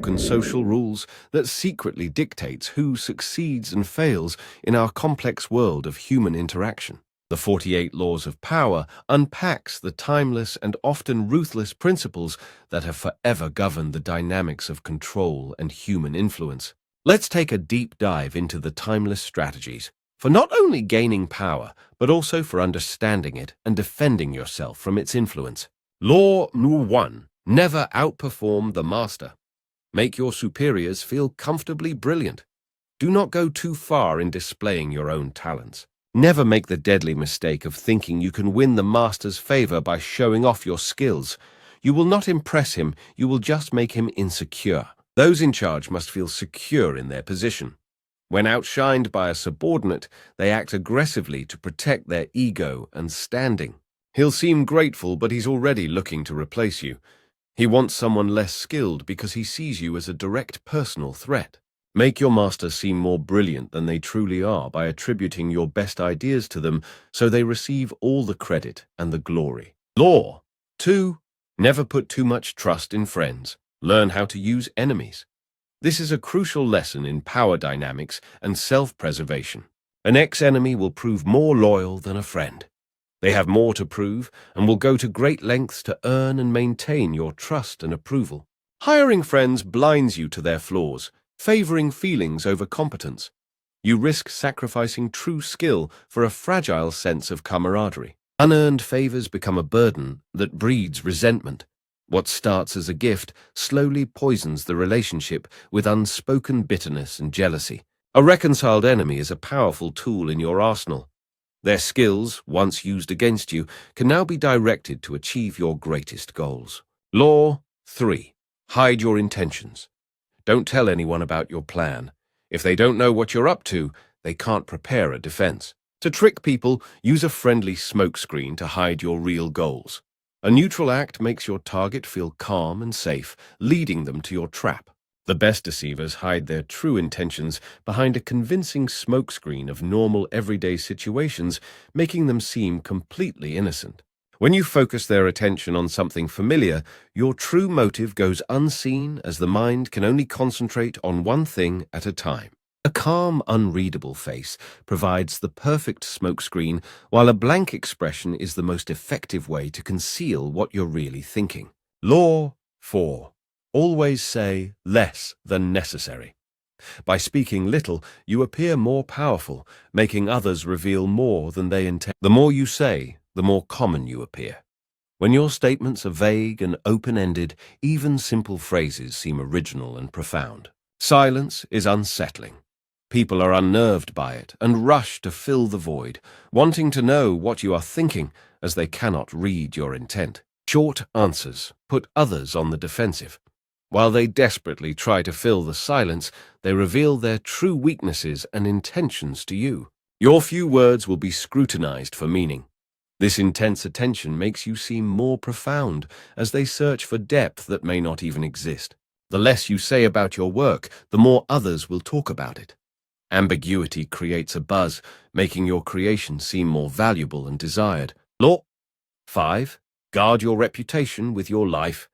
unspoken social rules that secretly dictates who succeeds and fails in our complex world of human interaction. The 48 Laws of Power unpacks the timeless and often ruthless principles that have forever governed the dynamics of control and human influence. Let's take a deep dive into the timeless strategies for not only gaining power, but also for understanding it and defending yourself from its influence. Law number 1. Never outperform the master. Make your superiors feel comfortably brilliant. Do not go too far in displaying your own talents. Never make the deadly mistake of thinking you can win the master's favor by showing off your skills. You will not impress him, you will just make him insecure. Those in charge must feel secure in their position. When outshined by a subordinate, they act aggressively to protect their ego and standing. He'll seem grateful, but he's already looking to replace you. He wants someone less skilled because he sees you as a direct personal threat. Make your master seem more brilliant than they truly are by attributing your best ideas to them so they receive all the credit and the glory. Law 2. Never put too much trust in friends. Learn how to use enemies. This is a crucial lesson in power dynamics and self-preservation. An ex-enemy will prove more loyal than a friend. They have more to prove and will go to great lengths to earn and maintain your trust and approval. Hiring friends blinds you to their flaws, favoring feelings over competence. You risk sacrificing true skill for a fragile sense of camaraderie. Unearned favors become a burden that breeds resentment. What starts as a gift slowly poisons the relationship with unspoken bitterness and jealousy. A reconciled enemy is a powerful tool in your arsenal. Their skills, once used against you, can now be directed to achieve your greatest goals. Law 3. Hide your intentions. Don't tell anyone about your plan. If they don't know what you're up to, they can't prepare a defense. To trick people, use a friendly smokescreen to hide your real goals. A neutral act makes your target feel calm and safe, leading them to your trap. The best deceivers hide their true intentions behind a convincing smokescreen of normal everyday situations, making them seem completely innocent. When you focus their attention on something familiar, your true motive goes unseen as the mind can only concentrate on one thing at a time. A calm, unreadable face provides the perfect smokescreen, while a blank expression is the most effective way to conceal what you're really thinking. Law 4. Always say less than necessary. By speaking little, you appear more powerful, making others reveal more than they intend. The more you say, the more common you appear. When your statements are vague and open-ended, even simple phrases seem original and profound. Silence is unsettling. People are unnerved by it and rush to fill the void, wanting to know what you are thinking as they cannot read your intent. Short answers put others on the defensive. While they desperately try to fill the silence, they reveal their true weaknesses and intentions to you. Your few words will be scrutinized for meaning. This intense attention makes you seem more profound as they search for depth that may not even exist. The less you say about your work, the more others will talk about it. Ambiguity creates a buzz, making your creation seem more valuable and desired. Law 5. Guard your reputation with your life.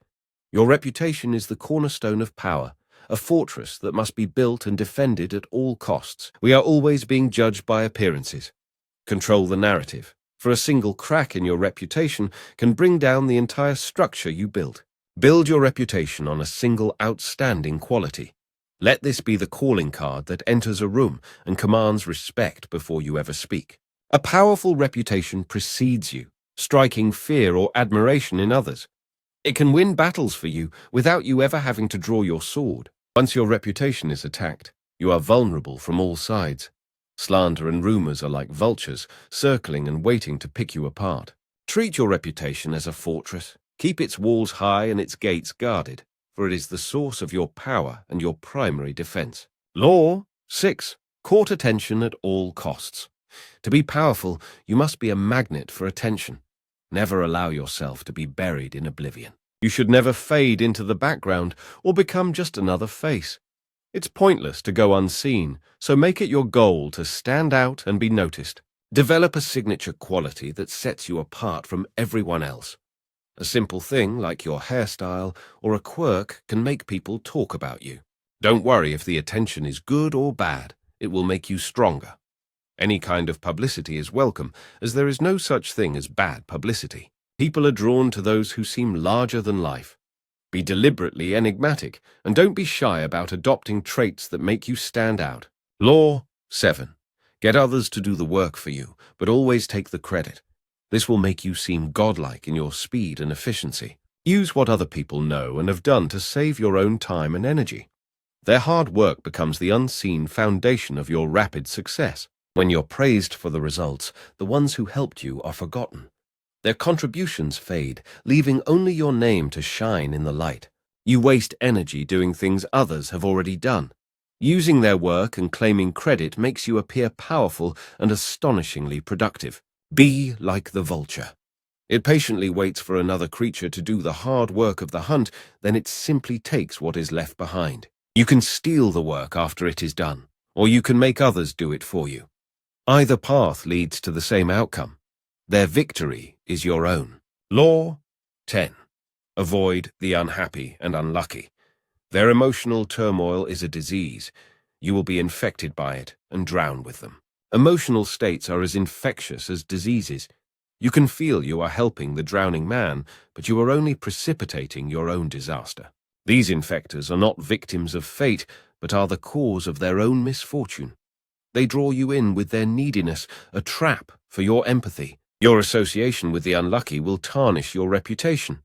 Your reputation is the cornerstone of power, a fortress that must be built and defended at all costs. We are always being judged by appearances. Control the narrative, for a single crack in your reputation can bring down the entire structure you built. Build your reputation on a single outstanding quality. Let this be the calling card that enters a room and commands respect before you ever speak. A powerful reputation precedes you, striking fear or admiration in others. It can win battles for you without you ever having to draw your sword. Once your reputation is attacked, you are vulnerable from all sides. Slander and rumors are like vultures, circling and waiting to pick you apart. Treat your reputation as a fortress. Keep its walls high and its gates guarded, for it is the source of your power and your primary defense. Law 6. Court attention at all costs. To be powerful, you must be a magnet for attention. Never allow yourself to be buried in oblivion. You should never fade into the background or become just another face. It's pointless to go unseen, so make it your goal to stand out and be noticed. Develop a signature quality that sets you apart from everyone else. A simple thing like your hairstyle or a quirk can make people talk about you. Don't worry if the attention is good or bad, it will make you stronger. Any kind of publicity is welcome, as there is no such thing as bad publicity. People are drawn to those who seem larger than life. Be deliberately enigmatic, and don't be shy about adopting traits that make you stand out. Law 7. Get others to do the work for you, but always take the credit. This will make you seem godlike in your speed and efficiency. Use what other people know and have done to save your own time and energy. Their hard work becomes the unseen foundation of your rapid success. When you're praised for the results, the ones who helped you are forgotten. Their contributions fade, leaving only your name to shine in the light. You waste energy doing things others have already done. Using their work and claiming credit makes you appear powerful and astonishingly productive. Be like the vulture. It patiently waits for another creature to do the hard work of the hunt, then it simply takes what is left behind. You can steal the work after it is done, or you can make others do it for you. Either path leads to the same outcome. Their victory is your own. Law 10. Avoid the unhappy and unlucky. Their emotional turmoil is a disease. You will be infected by it and drown with them. Emotional states are as infectious as diseases. You can feel you are helping the drowning man, but you are only precipitating your own disaster. These infectors are not victims of fate, but are the cause of their own misfortune. They draw you in with their neediness, a trap for your empathy. Your association with the unlucky will tarnish your reputation.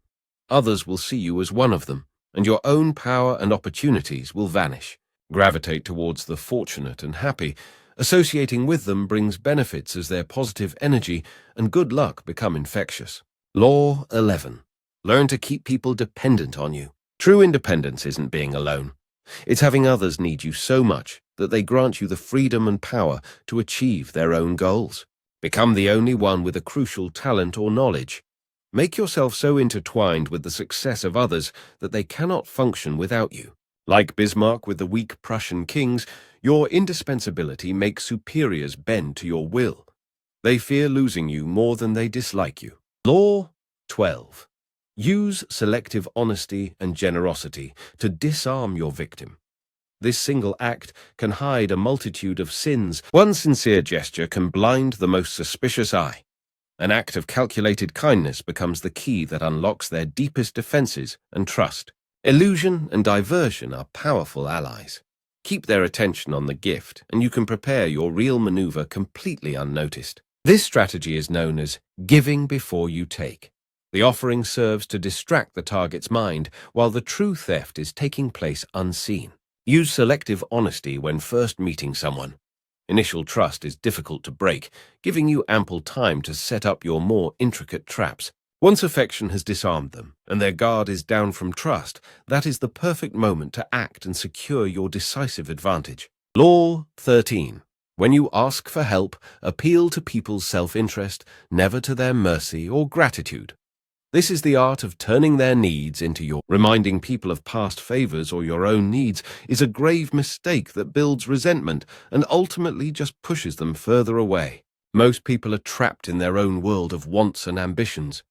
Others will see you as one of them, and your own power and opportunities will vanish. Gravitate towards the fortunate and happy. Associating with them brings benefits as their positive energy and good luck become infectious. Law 11. Learn to keep people dependent on you. True independence isn't being alone. It's having others need you so much that they grant you the freedom and power to achieve their own goals. Become the only one with a crucial talent or knowledge. Make yourself so intertwined with the success of others that they cannot function without you. Like Bismarck with the weak Prussian kings, your indispensability makes superiors bend to your will. They fear losing you more than they dislike you. Law 12. Use selective honesty and generosity to disarm your victim. This single act can hide a multitude of sins. One sincere gesture can blind the most suspicious eye. An act of calculated kindness becomes the key that unlocks their deepest defenses and trust. Illusion and diversion are powerful allies. Keep their attention on the gift, and you can prepare your real maneuver completely unnoticed. This strategy is known as giving before you take. The offering serves to distract the target's mind, while the true theft is taking place unseen. Use selective honesty when first meeting someone. Initial trust is difficult to break, giving you ample time to set up your more intricate traps. Once affection has disarmed them, and their guard is down from trust, that is the perfect moment to act and secure your decisive advantage. Law 13. When you ask for help, appeal to people's self-interest, never to their mercy or gratitude. This is the art of turning their needs into your. Reminding people of past favors or your own needs is a grave mistake that builds resentment and ultimately just pushes them further away. Most people are trapped in their own world of wants and ambitions.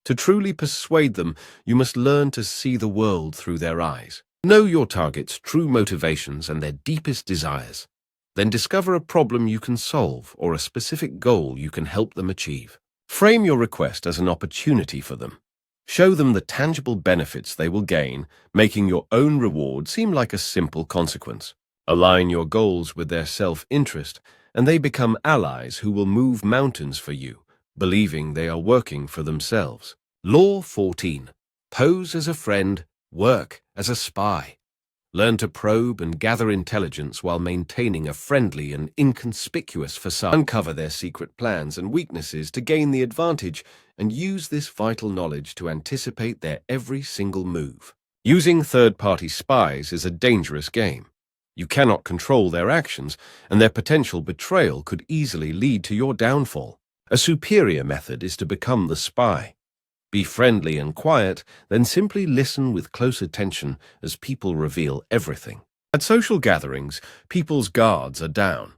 To truly persuade them, you must learn to see the world through their eyes. Know your target's true motivations and their deepest desires. Then discover a problem you can solve or a specific goal you can help them achieve. Frame your request as an opportunity for them. Show them the tangible benefits they will gain, making your own reward seem like a simple consequence. Align your goals with their self-interest, and they become allies who will move mountains for you, believing they are working for themselves. Law 14. Pose as a friend, work as a spy. Learn to probe and gather intelligence while maintaining a friendly and inconspicuous facade. Uncover their secret plans and weaknesses to gain the advantage, and use this vital knowledge to anticipate their every single move. Using third-party spies is a dangerous game. You cannot control their actions, and their potential betrayal could easily lead to your downfall. A superior method is to become the spy. Be friendly and quiet, then simply listen with close attention as people reveal everything. At social gatherings, people's guards are down.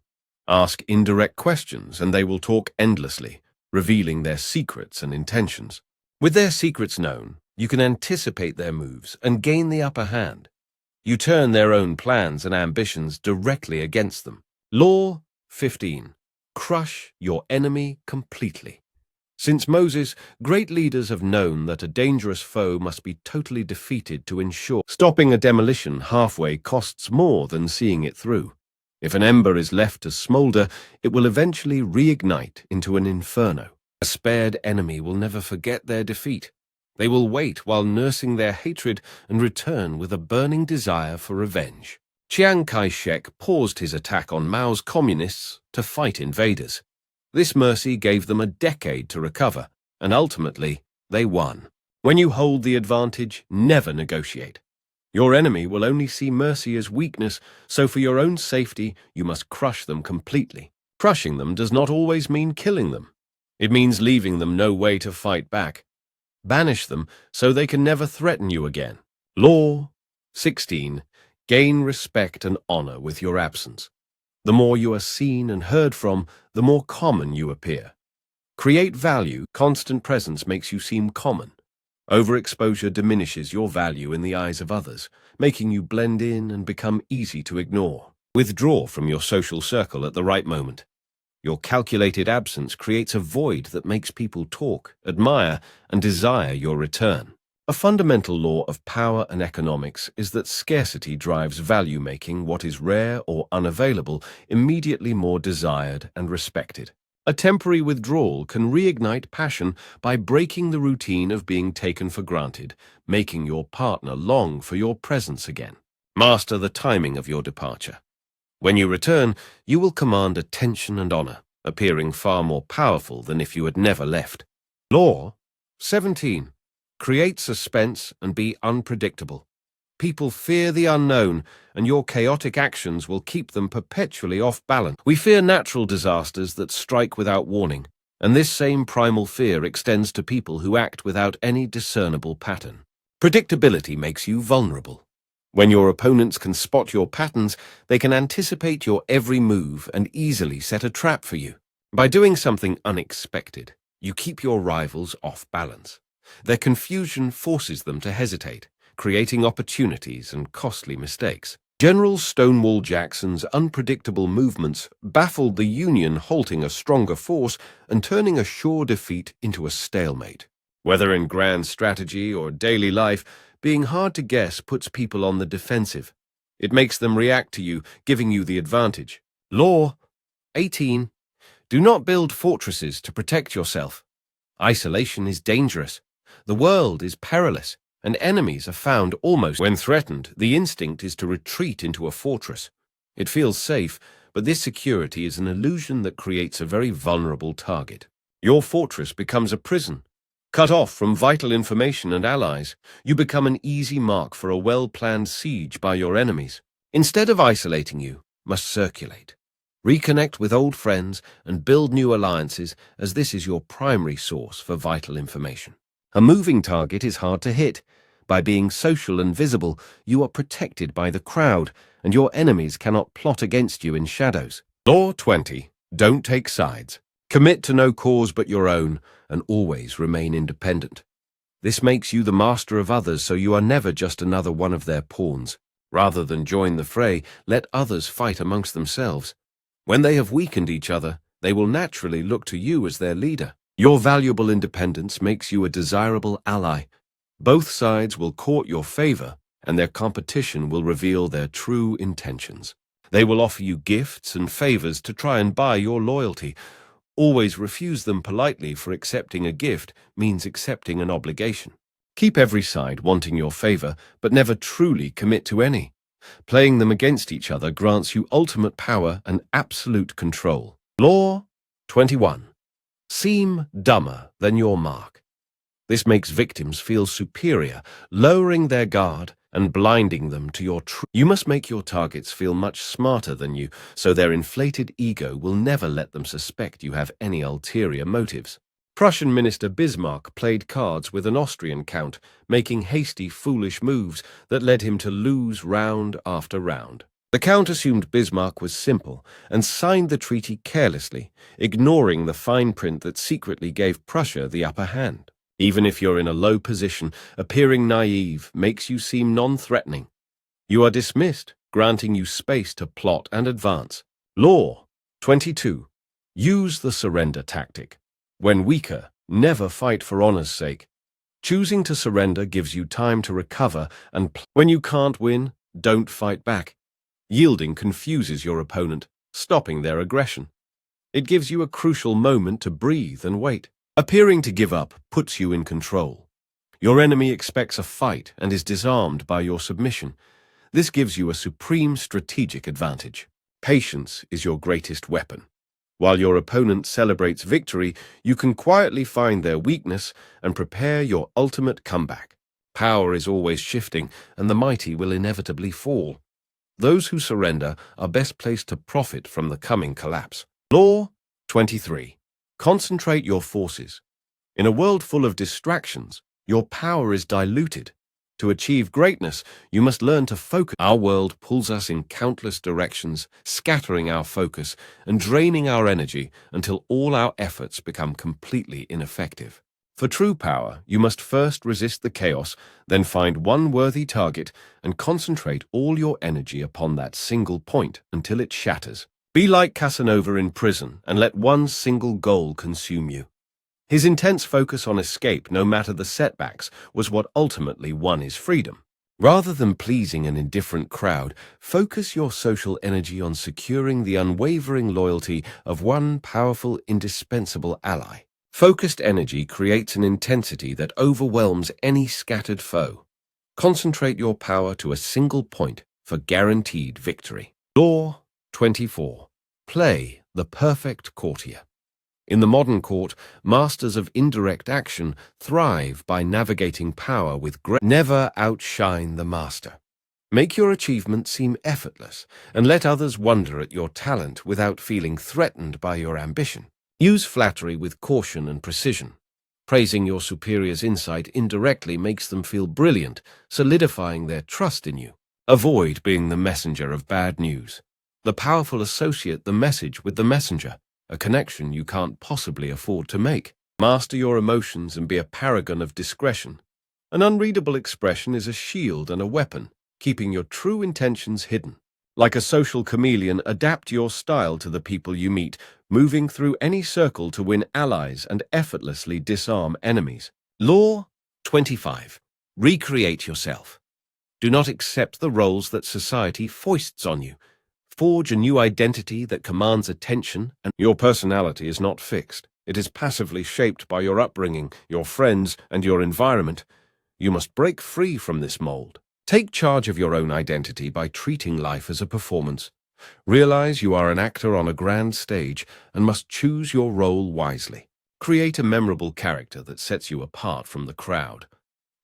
Ask indirect questions and they will talk endlessly, revealing their secrets and intentions. With their secrets known, you can anticipate their moves and gain the upper hand. You turn their own plans and ambitions directly against them. Law 15. Crush your enemy completely. Since Moses, great leaders have known that a dangerous foe must be totally defeated to ensure stopping a demolition halfway costs more than seeing it through. If an ember is left to smolder, it will eventually reignite into an inferno. A spared enemy will never forget their defeat. They will wait while nursing their hatred and return with a burning desire for revenge. Chiang Kai-shek paused his attack on Mao's communists to fight invaders. This mercy gave them a decade to recover, and ultimately, they won. When you hold the advantage, never negotiate. Your enemy will only see mercy as weakness, so for your own safety, you must crush them completely. Crushing them does not always mean killing them. It means leaving them no way to fight back. Banish them so they can never threaten you again. Law 16. Gain respect and honor with your absence. The more you are seen and heard from, the more common you appear. Create value. Constant presence makes you seem common. Overexposure diminishes your value in the eyes of others, making you blend in and become easy to ignore. Withdraw from your social circle at the right moment. Your calculated absence creates a void that makes people talk, admire, and desire your return. A fundamental law of power and economics is that scarcity drives value, making what is rare or unavailable immediately more desired and respected. A temporary withdrawal can reignite passion by breaking the routine of being taken for granted, making your partner long for your presence again. Master the timing of your departure. When you return, you will command attention and honor, appearing far more powerful than if you had never left. Law 17. Create suspense and be unpredictable. People fear the unknown, and your chaotic actions will keep them perpetually off balance. We fear natural disasters that strike without warning, and this same primal fear extends to people who act without any discernible pattern. Predictability makes you vulnerable. When your opponents can spot your patterns, they can anticipate your every move and easily set a trap for you. By doing something unexpected, you keep your rivals off balance. Their confusion forces them to hesitate, creating opportunities and costly mistakes. General Stonewall Jackson's unpredictable movements baffled the Union, halting a stronger force and turning a sure defeat into a stalemate. Whether in grand strategy or daily life, being hard to guess puts people on the defensive. It makes them react to you, giving you the advantage. Law 18. Do not build fortresses to protect yourself. Isolation is dangerous. The world is perilous, and enemies are found almost when threatened. The instinct is to retreat into a fortress. It feels safe, but this security is an illusion that creates a very vulnerable target. Your fortress becomes a prison. Cut off from vital information and allies, you become an easy mark for a well-planned siege by your enemies. Instead of isolating you, must circulate. Reconnect with old friends and build new alliances, as this is your primary source for vital information. A moving target is hard to hit. By being social and visible, you are protected by the crowd, and your enemies cannot plot against you in shadows. Law 20. Don't take sides. Commit to no cause but your own, and always remain independent. This makes you the master of others, so you are never just another one of their pawns. Rather than join the fray, let others fight amongst themselves. When they have weakened each other, they will naturally look to you as their leader. Your valuable independence makes you a desirable ally. Both sides will court your favor, and their competition will reveal their true intentions. They will offer you gifts and favors to try and buy your loyalty. Always refuse them politely, for accepting a gift means accepting an obligation. Keep every side wanting your favor, but never truly commit to any. Playing them against each other grants you ultimate power and absolute control. Law 21. Seem dumber than your mark. This makes victims feel superior, lowering their guard and blinding them to your truth. You must make your targets feel much smarter than you, so their inflated ego will never let them suspect you have any ulterior motives. Prussian Minister Bismarck played cards with an Austrian count, making hasty, foolish moves that led him to lose round after round. The count assumed Bismarck was simple and signed the treaty carelessly, ignoring the fine print that secretly gave Prussia the upper hand. Even if you're in a low position, appearing naive makes you seem non-threatening. You are dismissed, granting you space to plot and advance. Law 22. Use the surrender tactic. When weaker, never fight for honor's sake. Choosing to surrender gives you time to recover, and when you can't win, don't fight back. Yielding confuses your opponent, stopping their aggression. It gives you a crucial moment to breathe and wait. Appearing to give up puts you in control. Your enemy expects a fight and is disarmed by your submission. This gives you a supreme strategic advantage. Patience is your greatest weapon. While your opponent celebrates victory, you can quietly find their weakness and prepare your ultimate comeback. Power is always shifting, and the mighty will inevitably fall. Those who surrender are best placed to profit from the coming collapse. Law 23. Concentrate your forces. In a world full of distractions, your power is diluted. To achieve greatness, you must learn to focus. Our world pulls us in countless directions, scattering our focus and draining our energy until all our efforts become completely ineffective. For true power, you must first resist the chaos, then find one worthy target and concentrate all your energy upon that single point until it shatters. Be like Casanova in prison and let one single goal consume you. His intense focus on escape, no matter the setbacks, was what ultimately won his freedom. Rather than pleasing an indifferent crowd, focus your social energy on securing the unwavering loyalty of one powerful, indispensable ally. Focused energy creates an intensity that overwhelms any scattered foe. Concentrate your power to a single point for guaranteed victory. Law 24. Play the perfect courtier. In the modern court, masters of indirect action thrive by navigating power with grace. Never outshine the master. Make your achievement seem effortless, and let others wonder at your talent without feeling threatened by your ambition. Use flattery with caution and precision. Praising your superior's insight indirectly makes them feel brilliant, solidifying their trust in you. Avoid being the messenger of bad news. The powerful associate the message with the messenger, a connection you can't possibly afford to make. Master your emotions and be a paragon of discretion. An unreadable expression is a shield and a weapon, keeping your true intentions hidden. Like a social chameleon, adapt your style to the people you meet, moving through any circle to win allies and effortlessly disarm enemies. Law 25. Recreate yourself. Do not accept the roles that society foists on you. Forge a new identity that commands attention, and your personality is not fixed. It is passively shaped by your upbringing, your friends, and your environment. You must break free from this mold. Take charge of your own identity by treating life as a performance. Realize you are an actor on a grand stage and must choose your role wisely. Create a memorable character that sets you apart from the crowd.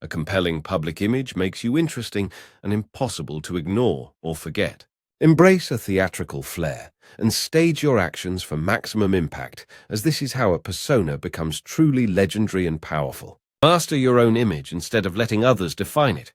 A compelling public image makes you interesting and impossible to ignore or forget. Embrace a theatrical flair and stage your actions for maximum impact, as this is how a persona becomes truly legendary and powerful. Master your own image instead of letting others define it.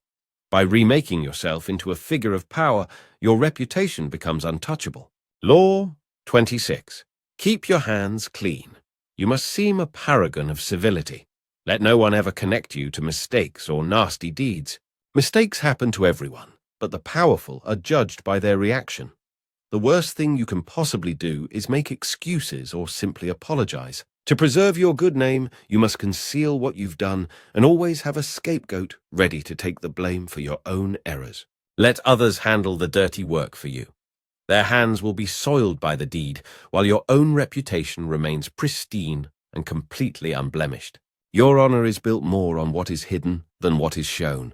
By remaking yourself into a figure of power, your reputation becomes untouchable. Law 26. Keep your hands clean. You must seem a paragon of civility. Let no one ever connect you to mistakes or nasty deeds. Mistakes happen to everyone, but the powerful are judged by their reaction. The worst thing you can possibly do is make excuses or simply apologize. To preserve your good name, you must conceal what you've done and always have a scapegoat ready to take the blame for your own errors. Let others handle the dirty work for you. Their hands will be soiled by the deed, while your own reputation remains pristine and completely unblemished. Your honor is built more on what is hidden than what is shown.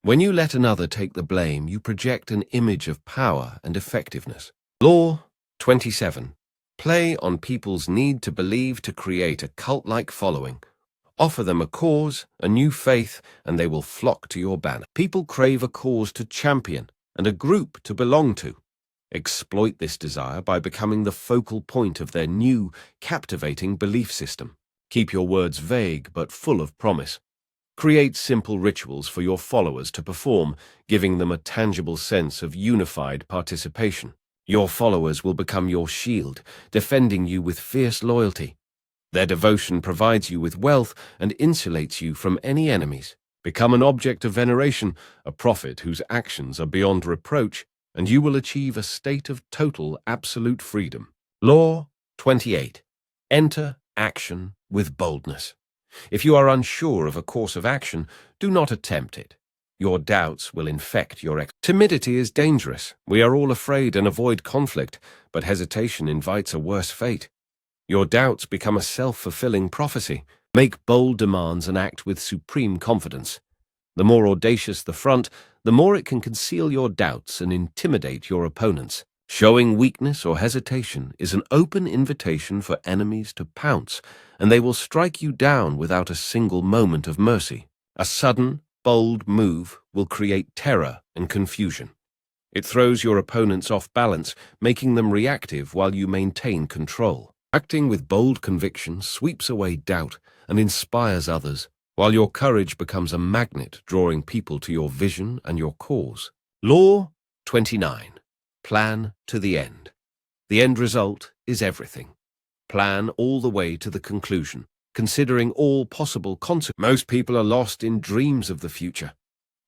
When you let another take the blame, you project an image of power and effectiveness. Law 27. Play on people's need to believe to create a cult-like following. Offer them a cause, a new faith, and they will flock to your banner. People crave a cause to champion and a group to belong to. Exploit this desire by becoming the focal point of their new, captivating belief system. Keep your words vague but full of promise. Create simple rituals for your followers to perform, giving them a tangible sense of unified participation. Your followers will become your shield, defending you with fierce loyalty. Their devotion provides you with wealth and insulates you from any enemies. Become an object of veneration, a prophet whose actions are beyond reproach, and you will achieve a state of total absolute freedom. Law 28. Enter action with boldness. If you are unsure of a course of action, do not attempt it. Your doubts will infect your timidity is dangerous. We are all afraid and avoid conflict, but hesitation invites a worse fate. Your doubts become a self-fulfilling prophecy. Make bold demands and act with supreme confidence. The more audacious the front, the more it can conceal your doubts and intimidate your opponents. Showing weakness or hesitation is an open invitation for enemies to pounce, and they will strike you down without a single moment of mercy. A sudden, bold move will create terror and confusion. It throws your opponents off balance, making them reactive while you maintain control. Acting with bold conviction sweeps away doubt and inspires others, while your courage becomes a magnet drawing people to your vision and your cause. Law 29. Plan to the end. The end result is everything. Plan all the way to the conclusion, considering all possible consequences. Most people are lost in dreams of the future.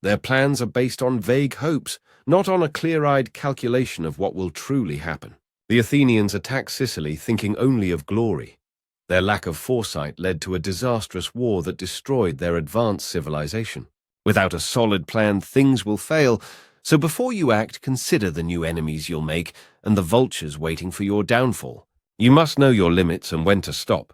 Their plans are based on vague hopes, not on a clear-eyed calculation of what will truly happen. The Athenians attacked Sicily thinking only of glory. Their lack of foresight led to a disastrous war that destroyed their advanced civilization. Without a solid plan, things will fail, so before you act, consider the new enemies you'll make and the vultures waiting for your downfall. You must know your limits and when to stop.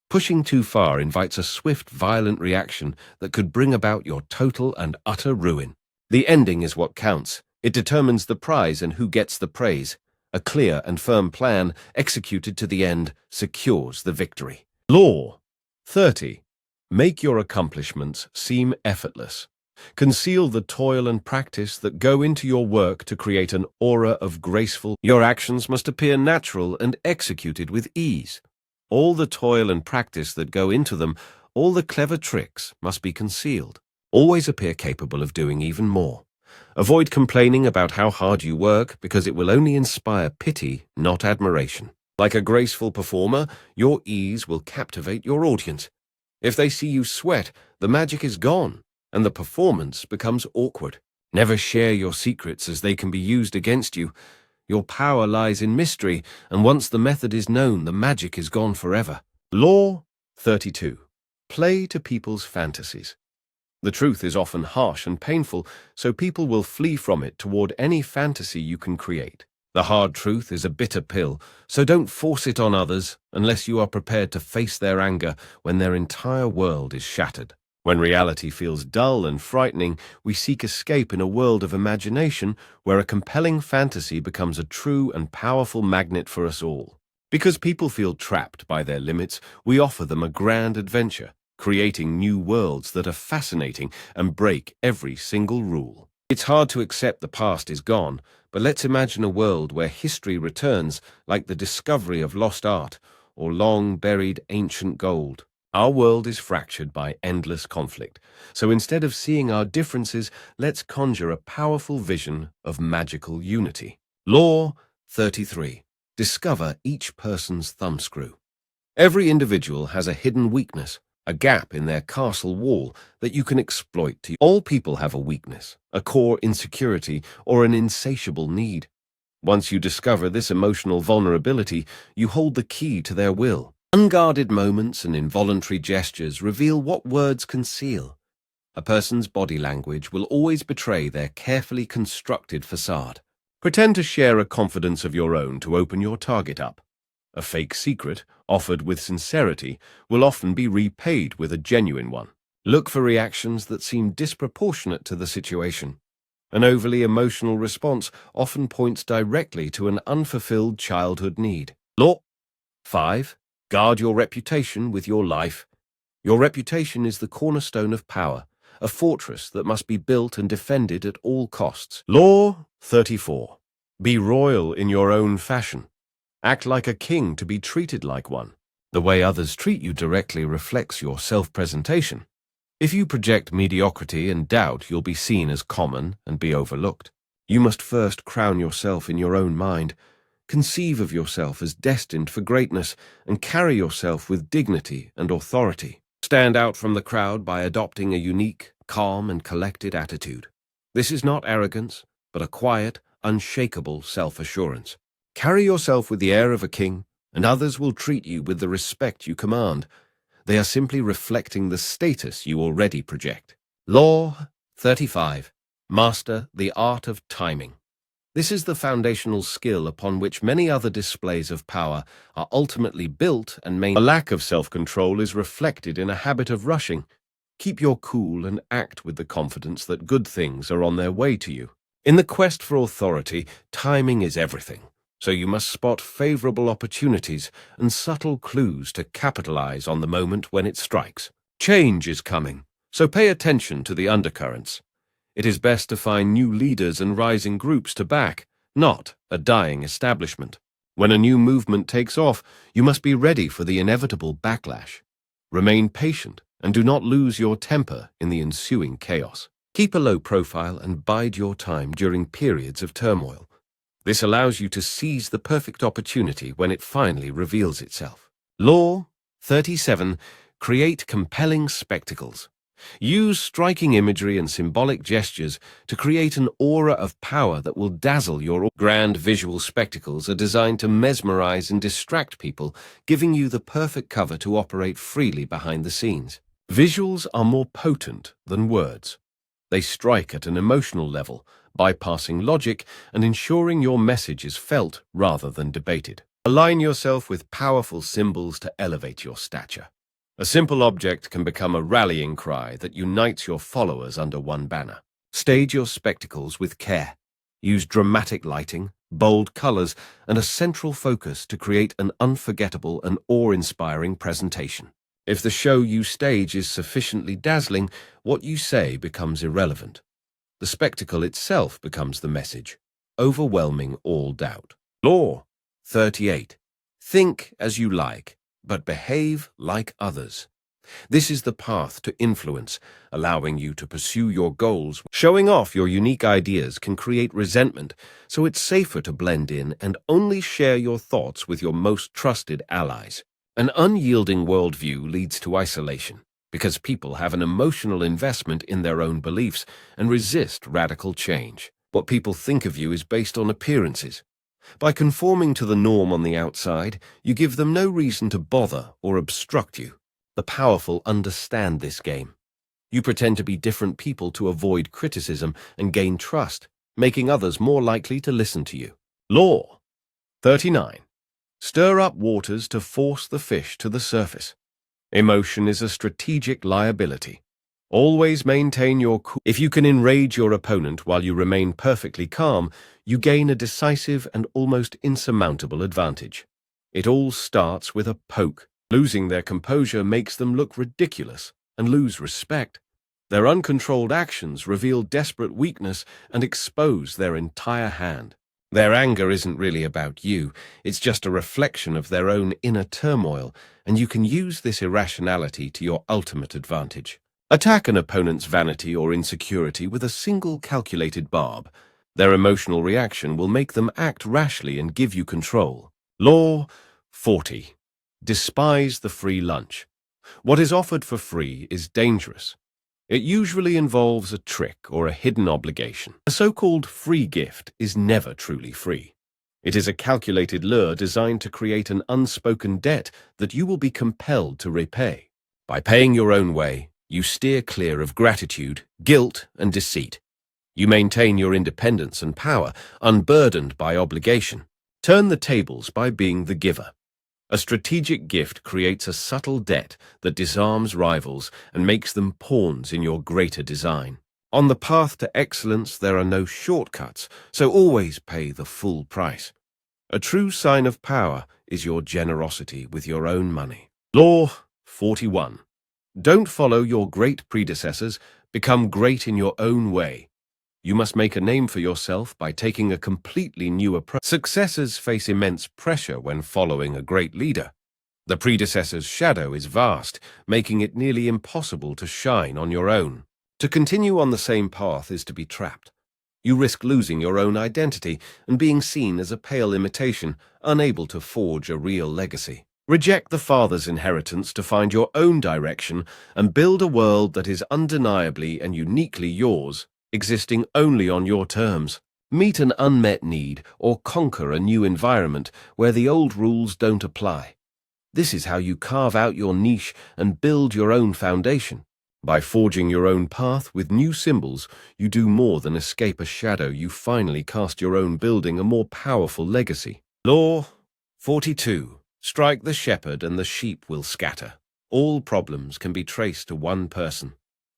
Pushing too far invites a swift, violent reaction that could bring about your total and utter ruin. The ending is what counts. It determines the prize and who gets the praise. A clear and firm plan, executed to the end, secures the victory. Law 30. Make your accomplishments seem effortless. Conceal the toil and practice that go into your work to create an aura of graceful. Your actions must appear natural and executed with ease. All the toil and practice that go into them, all the clever tricks, must be concealed. Always appear capable of doing even more. Avoid complaining about how hard you work, because it will only inspire pity, not admiration. Like a graceful performer, your ease will captivate your audience. If they see you sweat, the magic is gone, and the performance becomes awkward. Never share your secrets, as they can be used against you. Your power lies in mystery, and once the method is known, the magic is gone forever. Law 32. Play to people's fantasies. The truth is often harsh and painful, so people will flee from it toward any fantasy you can create. The hard truth is a bitter pill, so don't force it on others unless you are prepared to face their anger when their entire world is shattered. When reality feels dull and frightening, we seek escape in a world of imagination where a compelling fantasy becomes a true and powerful magnet for us all. Because people feel trapped by their limits, we offer them a grand adventure, creating new worlds that are fascinating and break every single rule. It's hard to accept the past is gone, but let's imagine a world where history returns, like the discovery of lost art or long-buried ancient gold. Our world is fractured by endless conflict, so instead of seeing our differences, let's conjure a powerful vision of magical unity. Law 33. Discover each person's thumbscrew. Every individual has a hidden weakness, a gap in their castle wall that you can exploit. All people have a weakness, a core insecurity, or an insatiable need. Once you discover this emotional vulnerability, you hold the key to their will. Unguarded moments and involuntary gestures reveal what words conceal. A person's body language will always betray their carefully constructed facade. Pretend to share a confidence of your own to open your target up. A fake secret, offered with sincerity, will often be repaid with a genuine one. Look for reactions that seem disproportionate to the situation. An overly emotional response often points directly to an unfulfilled childhood need. Law 5. Guard your reputation with your life. Your reputation is the cornerstone of power, a fortress that must be built and defended at all costs. Law 34. Be royal in your own fashion. Act like a king to be treated like one. The way others treat you directly reflects your self-presentation. If you project mediocrity and doubt, you'll be seen as common and be overlooked. You must first crown yourself in your own mind. conceive of yourself as destined for greatness and carry yourself with dignity and authority. Stand out from the crowd by adopting a unique, calm, and collected attitude. This is not arrogance, but a quiet, unshakable self-assurance. Carry yourself with the air of a king, and others will treat you with the respect you command. They are simply reflecting the status you already project. Law 35. Master the art of timing. This is the foundational skill upon which many other displays of power are ultimately built and maintained. A lack of self-control is reflected in a habit of rushing. Keep your cool and act with the confidence that good things are on their way to you. In the quest for authority, timing is everything, so you must spot favorable opportunities and subtle clues to capitalize on the moment when it strikes. Change is coming, so pay attention to the undercurrents. It is best to find new leaders and rising groups to back, not a dying establishment. When a new movement takes off, you must be ready for the inevitable backlash. Remain patient and do not lose your temper in the ensuing chaos. Keep a low profile and bide your time during periods of turmoil. This allows you to seize the perfect opportunity when it finally reveals itself. Law 37. Create compelling spectacles. Use striking imagery and symbolic gestures to create an aura of power that will dazzle your grand visual spectacles are designed to mesmerize and distract people, giving you the perfect cover to operate freely behind the scenes. Visuals are more potent than words. They strike at an emotional level, bypassing logic and ensuring your message is felt rather than debated. Align yourself with powerful symbols to elevate your stature. A simple object can become a rallying cry that unites your followers under one banner. Stage your spectacles with care. Use dramatic lighting, bold colors, and a central focus to create an unforgettable and awe-inspiring presentation. If the show you stage is sufficiently dazzling, what you say becomes irrelevant. The spectacle itself becomes the message, overwhelming all doubt. Law 38. Think as you like, but behave like others. This is the path to influence, allowing you to pursue your goals. Showing off your unique ideas can create resentment, so it's safer to blend in and only share your thoughts with your most trusted allies. An unyielding worldview leads to isolation, because people have an emotional investment in their own beliefs and resist radical change. What people think of you is based on appearances. By conforming to the norm on the outside, you give them no reason to bother or obstruct you. The powerful understand this game. You pretend to be different people to avoid criticism and gain trust, making others more likely to listen to you. Law 39. Stir up waters to force the fish to the surface. Emotion is a strategic liability. Always maintain your cool. If you can enrage your opponent while you remain perfectly calm, you gain a decisive and almost insurmountable advantage. It all starts with a poke. Losing their composure makes them look ridiculous and lose respect. Their uncontrolled actions reveal desperate weakness and expose their entire hand. Their anger isn't really about you, it's just a reflection of their own inner turmoil, and you can use this irrationality to your ultimate advantage. Attack an opponent's vanity or insecurity with a single calculated barb. Their emotional reaction will make them act rashly and give you control. Law 40. Despise the free lunch. What is offered for free is dangerous. It usually involves a trick or a hidden obligation. A so-called free gift is never truly free. It is a calculated lure designed to create an unspoken debt that you will be compelled to repay. By paying your own way, you steer clear of gratitude, guilt, and deceit. You maintain your independence and power, unburdened by obligation. Turn the tables by being the giver. A strategic gift creates a subtle debt that disarms rivals and makes them pawns in your greater design. On the path to excellence, there are no shortcuts, so always pay the full price. A true sign of power is your generosity with your own money. Law 41. Don't follow your great predecessors, become great in your own way. You must make a name for yourself by taking a completely new approach. Successors face immense pressure when following a great leader. The predecessor's shadow is vast, making it nearly impossible to shine on your own. To continue on the same path is to be trapped. You risk losing your own identity and being seen as a pale imitation, unable to forge a real legacy. Reject the father's inheritance to find your own direction and build a world that is undeniably and uniquely yours, existing only on your terms. Meet an unmet need or conquer a new environment where the old rules don't apply. This is how you carve out your niche and build your own foundation. By forging your own path with new symbols, you do more than escape a shadow. You finally cast your own, building a more powerful legacy. Law 42. Strike the shepherd and the sheep will scatter. All problems can be traced to one person.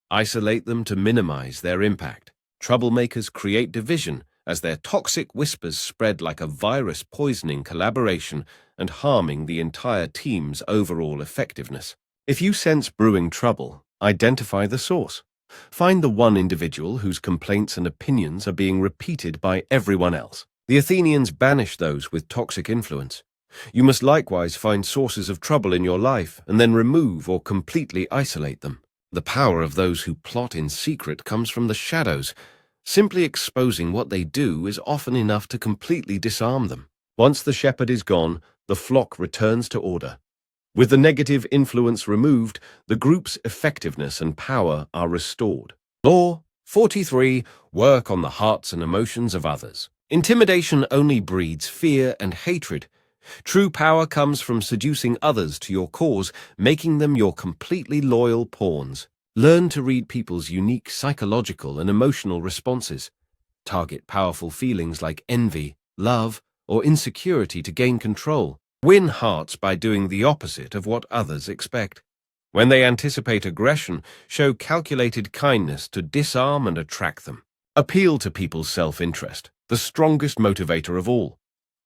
Isolate them to minimize their impact. Troublemakers create division as their toxic whispers spread like a virus, poisoning collaboration and harming the entire team's overall effectiveness. If you sense brewing trouble, identify the source. Find the one individual whose complaints and opinions are being repeated by everyone else. The Athenians banished those with toxic influence. You must likewise find sources of trouble in your life and then remove or completely isolate them. The power of those who plot in secret comes from the shadows. Simply exposing what they do is often enough to completely disarm them. Once the shepherd is gone, the flock returns to order. With the negative influence removed, the group's effectiveness and power are restored. Law 43. Work on the hearts and emotions of others. Intimidation only breeds fear and hatred. True power comes from seducing others to your cause, making them your completely loyal pawns. Learn to read people's unique psychological and emotional responses. Target powerful feelings like envy, love, or insecurity to gain control. Win hearts by doing the opposite of what others expect. When they anticipate aggression, show calculated kindness to disarm and attract them. Appeal to people's self-interest, the strongest motivator of all.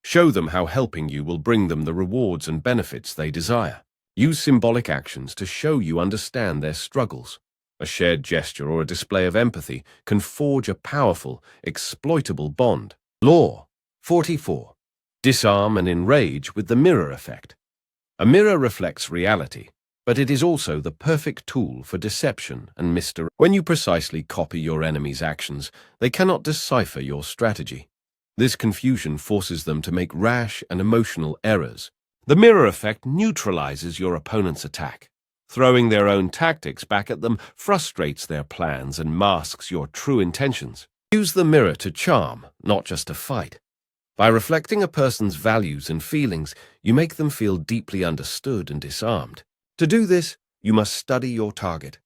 Show them how helping you will bring them the rewards and benefits they desire. Use symbolic actions to show you understand their struggles. A shared gesture or a display of empathy can forge a powerful, exploitable bond. Law 44. Disarm and enrage with the mirror effect. A mirror reflects reality, but it is also the perfect tool for deception and misdirection. When you precisely copy your enemy's actions, they cannot decipher your strategy. This confusion forces them to make rash and emotional errors. The mirror effect neutralizes your opponent's attack. Throwing their own tactics back at them frustrates their plans and masks your true intentions. Use the mirror to charm, not just to fight. By reflecting a person's values and feelings, you make them feel deeply understood and disarmed. To do this, you must study your target.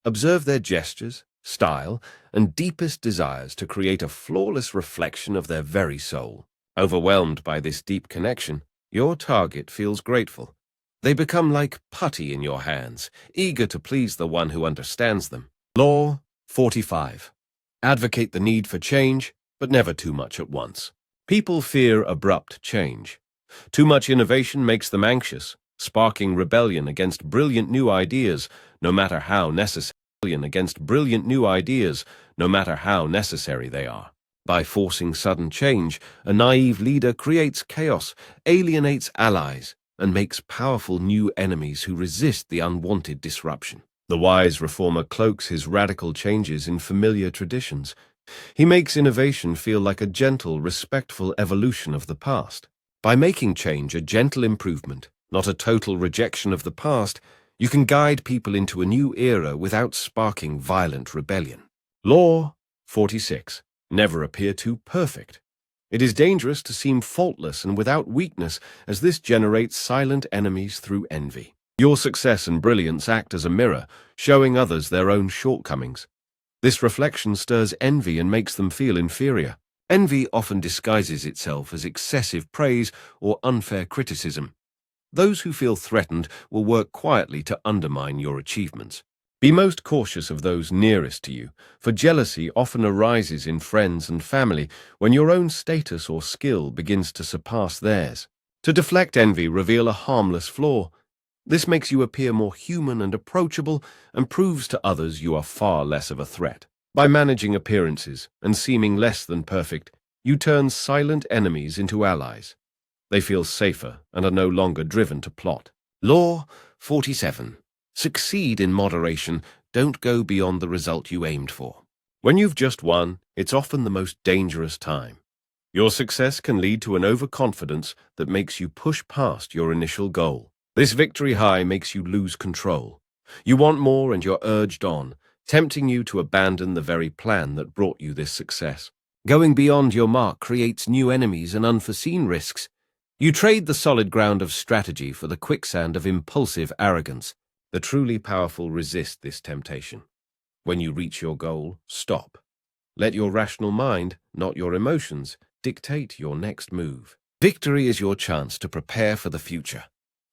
Observe their gestures, style, and deepest desires to create a flawless reflection of their very soul. Overwhelmed by this deep connection, your target feels grateful. They become like putty in your hands, eager to please the one who understands them. Law 45. Advocate the need for change, but never too much at once. People fear abrupt change. Too much innovation makes them anxious, sparking rebellion against brilliant new ideas, no matter how necessary. They are. By forcing sudden change, a naive leader creates chaos, alienates allies, and makes powerful new enemies who resist the unwanted disruption. The wise reformer cloaks his radical changes in familiar traditions. He makes innovation feel like a gentle, respectful evolution of the past. By making change a gentle improvement, not a total rejection of the past, you can guide people into a new era without sparking violent rebellion. Law 46. Never appear too perfect. It is dangerous to seem faultless and without weakness, as this generates silent enemies through envy. Your success and brilliance act as a mirror, showing others their own shortcomings. This reflection stirs envy and makes them feel inferior. Envy often disguises itself as excessive praise or unfair criticism. Those who feel threatened will work quietly to undermine your achievements. Be most cautious of those nearest to you, for jealousy often arises in friends and family when your own status or skill begins to surpass theirs. To deflect envy, reveal a harmless flaw. This makes you appear more human and approachable and proves to others you are far less of a threat. By managing appearances and seeming less than perfect, you turn silent enemies into allies. They feel safer and are no longer driven to plot. Law 47. Succeed in moderation. Don't go beyond the result you aimed for. When you've just won, It's often the most dangerous time. Your success can lead to an overconfidence that makes you push past your initial goal. This victory high makes you lose control. You want more and you're urged on, tempting you to abandon the very plan that brought you this success. Going beyond your mark creates new enemies and unforeseen risks. You trade the solid ground of strategy for the quicksand of impulsive arrogance. The truly powerful resist this temptation. When you reach your goal, stop. Let your rational mind, not your emotions, dictate your next move. Victory is your chance to prepare for the future.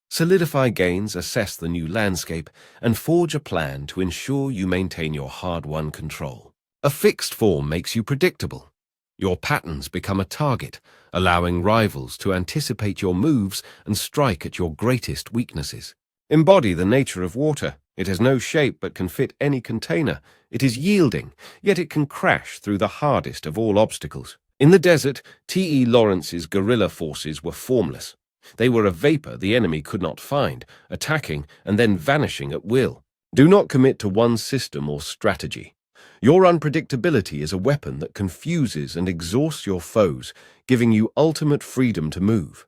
Solidify gains, assess the new landscape, and forge a plan to ensure you maintain your hard-won control. A fixed form makes you predictable. Your patterns become a target, allowing rivals to anticipate your moves and strike at your greatest weaknesses. Embody the nature of water. It has no shape but can fit any container. It is yielding, yet it can crash through the hardest of all obstacles. In the desert, T.E. Lawrence's guerrilla forces were formless. They were a vapor the enemy could not find, attacking and then vanishing at will. Do not commit to one system or strategy. Your unpredictability is a weapon that confuses and exhausts your foes, giving you ultimate freedom to move.